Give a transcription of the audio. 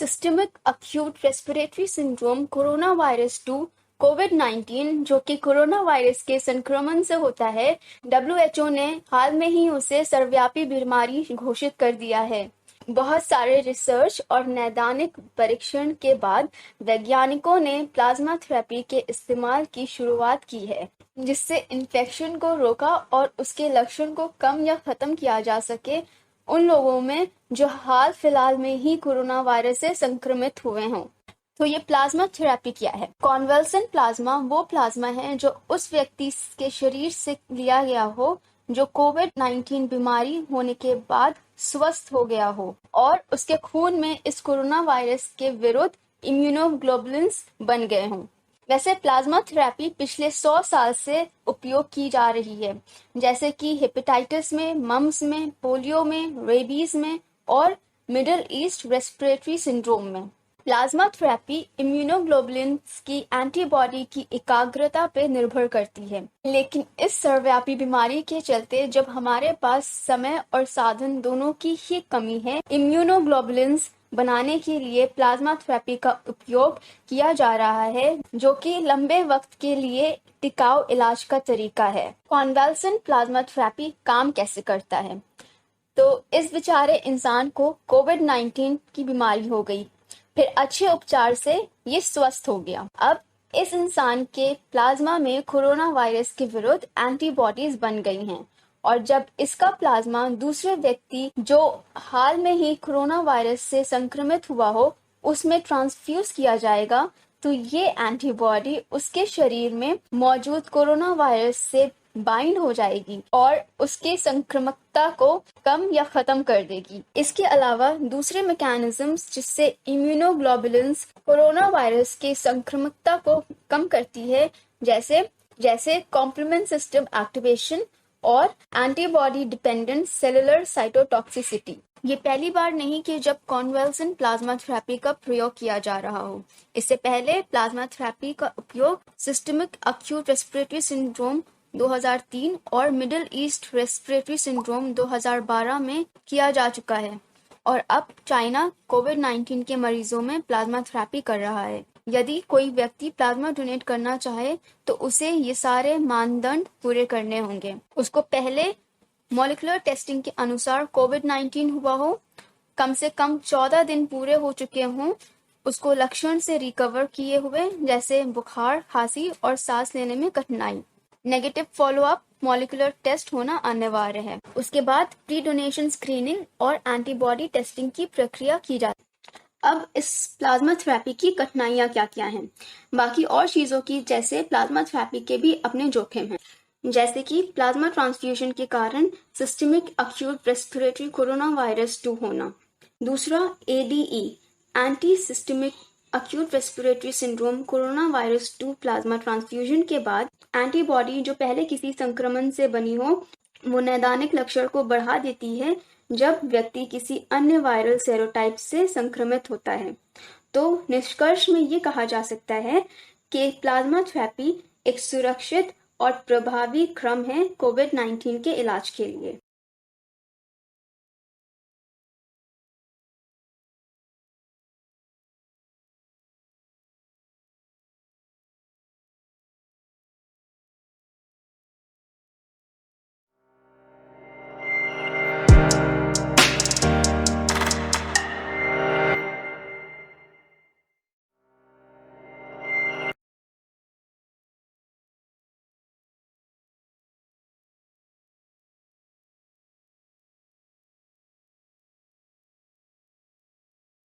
Systemic acute respiratory syndrome corona virus 2 कोविड-19 जो कि corona virus के संक्रमण से होता है, डब्ल्यूएचओ ने हाल में ही उसे सर्वव्यापी बीमारी घोषित कर दिया है। बहुत सारे रिसर्च और नैदानिक परीक्षण के बाद वैज्ञानिकों ने प्लाज्मा थेरेपी के इस्तेमाल की शुरुआत की है, जिससे इन्फेक्शन को रोका और उसके लक्षण को कम या खत्म किया जा सके उन लोगों में जो हाल फिलहाल में ही कोरोना वायरस से संक्रमित हुए हों। तो ये प्लाज्मा थेरेपी क्या है? कॉन्वल्सेंट प्लाज्मा वो प्लाज्मा है जो उस व्यक्ति के शरीर से लिया गया हो जो कोविड-19 बीमारी होने के बाद स्वस्थ हो गया हो और उसके खून में इस कोरोना वायरस के विरुद्ध इम्यूनोग्लोबुलिन्स बन गए हों। वैसे प्लाज्मा थेरेपी पिछले 100 साल से उपयोग की जा रही है, जैसे कि हेपेटाइटिस में, मम्स में, पोलियो में, रेबीज में और मिडिल ईस्ट रेस्पिरेटरी सिंड्रोम में। प्लाज्मा थेरेपी इम्यूनोग्लोबुलिन्स की एंटीबॉडी की एकाग्रता पर निर्भर करती है, लेकिन इस सर्वव्यापी बीमारी के चलते जब हमारे पास समय और साधन दोनों की ही कमी है, इम्यूनोग्लोबुलिन्स बनाने के लिए प्लाज्मा थेरेपी का उपयोग किया जा रहा है, जो कि लंबे वक्त के लिए टिकाऊ इलाज का तरीका है। कॉन्वल्सेंट प्लाज्मा थेरेपी काम कैसे करता है? तो इस बेचारे इंसान को कोविड-19 की बीमारी हो गई, फिर अच्छे उपचार से ये स्वस्थ हो गया। अब इस इंसान के प्लाज्मा में कोरोना वायरस के विरुद्ध एंटीबॉडीज बन गई हैं और जब इसका प्लाज्मा दूसरे व्यक्ति जो हाल में ही कोरोना वायरस से संक्रमित हुआ हो उसमें ट्रांसफ्यूज किया जाएगा, तो ये एंटीबॉडी उसके शरीर में मौजूद कोरोना वायरस से बाइंड हो जाएगी और उसके संक्रामकता को कम या खत्म कर देगी। इसके अलावा दूसरे मैकेनिज्म्स जिससे इम्यूनोग्लोबुलिन्स कोरोना वायरस के संक्रामकता को कम करती है, जैसे कॉम्प्लीमेंट सिस्टम एक्टिवेशन और एंटीबॉडी डिपेंडेंट सेलुलर साइटोटॉक्सिसिटी। ये पहली बार नहीं कि जब कॉन्वल्सेंट प्लाज्मा थेरेपी का प्रयोग किया जा रहा हो। इससे पहले प्लाज्मा थेरेपी का उपयोग सिस्टमिक अक्यूट रेस्पिरेटरी सिंड्रोम 2003 और मिडिल ईस्ट रेस्पिरेटरी सिंड्रोम 2012 में किया जा चुका है और अब चाइना कोविड-19 के मरीजों में प्लाज्मा थेरेपी कर रहा है। यदि कोई व्यक्ति प्लाज्मा डोनेट करना चाहे तो उसे ये सारे मानदंड पूरे करने होंगे। उसको पहले मॉलिक्यूलर टेस्टिंग के अनुसार कोविड-19 हुआ हो, कम से कम 14 दिन पूरे हो चुके हों, उसको लक्षण से रिकवर किए हुए जैसे बुखार, खांसी और सांस लेने में कठिनाई, नेगेटिव फॉलोअप मॉलिक्यूलर टेस्ट होना अनिवार्य है। उसके बाद प्री डोनेशन स्क्रीनिंग और एंटीबॉडी टेस्टिंग की प्रक्रिया की जाती है। अब इस प्लाज्मा थेरेपी की कठिनाइयाँ क्या हैं? बाकी और चीज़ों की जैसे प्लाज्मा थेरेपी के भी अपने जोखिम हैं, जैसे कि प्लाज्मा ट्रांसफ्यूजन के कारण systemic acute respiratory corona virus 2 होना। दूसरा ADE anti systemic acute respiratory syndrome corona virus 2 plasma transfusion के बाद एंटीबॉडी जो पहले किसी संक्रमण से बनी हो वो नैदानिक लक्षण को बढ़ा देती है जब व्यक्ति किसी अन्य वायरल सेरोटाइप से संक्रमित होता है। तो निष्कर्ष में ये कहा जा सकता है कि प्लाज्मा थेरेपी एक सुरक्षित और प्रभावी क्रम है कोविड-19 के इलाज के लिए।